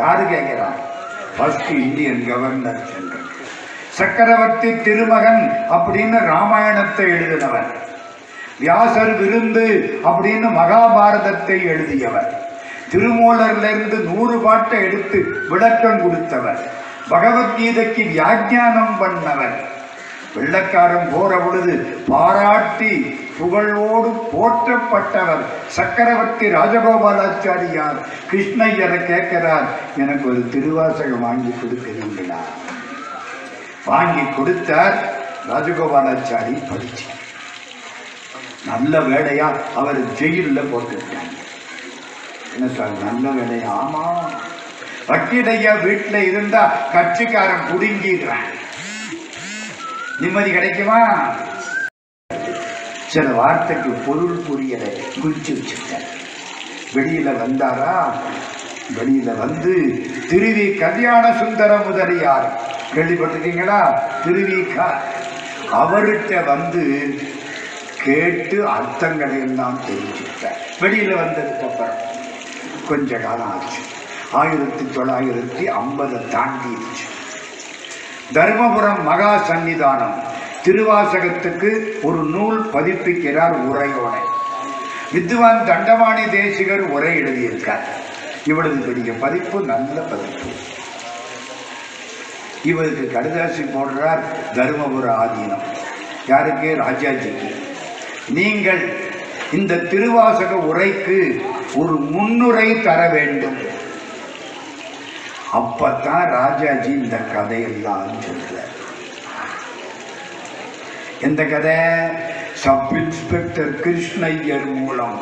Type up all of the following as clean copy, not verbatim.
யாரு கேட்கிறான்? First Indian governor general சக்கரவர்த்தி திருமகன் அப்படின்னு ராமாயணத்தை எழுதினவர். வியாசர் விருந்து அப்படின்னு மகாபாரதத்தை எழுதியவர். திருமூலர்ல இருந்து 100 பாட்டை எடுத்து விளக்கம் கொடுத்தவர். பகவத்கீதைக்கு வியாக்கியானம் பண்ணவர். வெள்ளக்காரன் போற பொழுது பாராட்டி புகழோடு போற்றப்பட்டவர் சக்கரவர்த்தி ராஜகோபாலாச்சாரியார். கிருஷ்ணய்யரை கேட்கிறார், எனக்கு ஒரு திருவாசகம் வாங்கி கொடுக்கிறீங்களா? வாங்கி கொடுத்தார். ராஜகோபாலாச்சாரி படிச்சார். நல்ல வேலையா அவர் ஜெயில போட்டுட்டாங்க. என்ன சார் நல்ல வேலையா? ஆமா, வக்கீலையா வீட்டுல இருந்தா கட்சிக்காரன் புடுங்கிடுறான். நிம்மதி கிடைக்குமா? சில வார்த்தைக்கு பொருள் புரியலை குறிச்சு வச்சிருக்கார். வெளியில வந்தாரா? வெளியில வந்து திருவி கல்யாண சுந்தர முதலியார் கேள்விப்பட்டிருக்கீங்களா? திருவிக்கா அவர்கிட்ட வந்து கேட்டு அர்த்தங்களை எல்லாம் தெரிஞ்சுட்டார். வெளியில வந்ததுக்கு அப்புறம் கொஞ்ச காலம் ஆச்சு. 1950 தாண்டிடுச்சு. தர்மபுரம் மகா சன்னிதானம் திருவாசகத்துக்கு ஒரு நூல் பதிப்பிக்கிறார் உரையோட. வித்வான் தண்டவாணி தேசிகர் உரை எழுதியிருக்கார். இவ்வளவு பெரிய பதிப்பு, நல்ல பதிப்பு. இவருக்கு கடுதாசி போடுறார் தர்மபுர ஆதீனம். யாருக்கு? ராஜாஜிக்கு. நீங்கள் இந்த திருவாசக உரைக்கு ஒரு முன்னுரை தர வேண்டும். அப்பத்தான் ராஜாஜி இந்த கதையெல்லாம் சொல்றார். எந்த கதை? சப் இன்ஸ்பெக்டர் கிருஷ்ணய்யர் மூலம்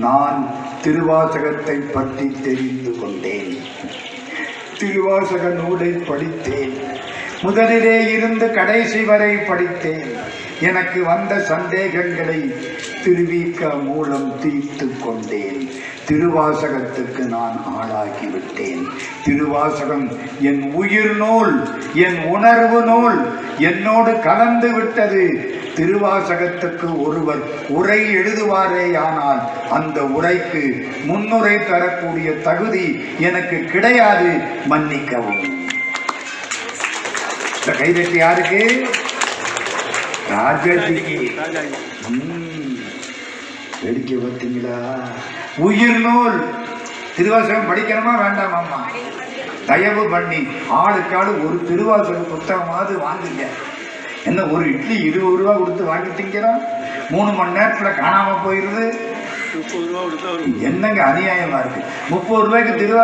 நான் திருவாசகத்தை பற்றி தெரிந்து கொண்டேன். திருவாசக நூலை படித்தேன். முதலிலே இருந்து கடைசி வரை படித்தேன். எனக்கு வந்த சந்தேகங்களை திருவிக மூலம் தீர்த்து கொண்டேன். திருவாசகத்துக்கு நான் ஆளாகிவிட்டேன். திருவாசகம் என் உயிர் நூல், என் உணர்வு நூல், என்னோடு கலந்து விட்டது. திருவாசகத்துக்கு ஒருவர் உரை எழுதுவாரேயானால் அந்த உரைக்கு முன்னுரை தரக்கூடிய தகுதி எனக்கு கிடையாது, மன்னிக்கவும். இந்த கைதட்டி யாருக்கு? ராஜாஜிக்கு. வேடிக்கை பார்த்தீங்களா? உயிர் நூல். திருவாசகம் படிக்கணுமா வேண்டாமாம்மா? தயவு பண்ணி ஆளுக்காடு ஒரு திருவாசக புத்தகமாவது வாங்குங்க. என்ன ஒரு இட்லி 20 ரூபா கொடுத்து வாங்கிட்டீங்கன்னா 3 மணி நேரத்தில் காணாம போயிருது. என்னங்க அநியாயமா இருக்கு? 30 ரூபாய்க்கு திருவாசகம்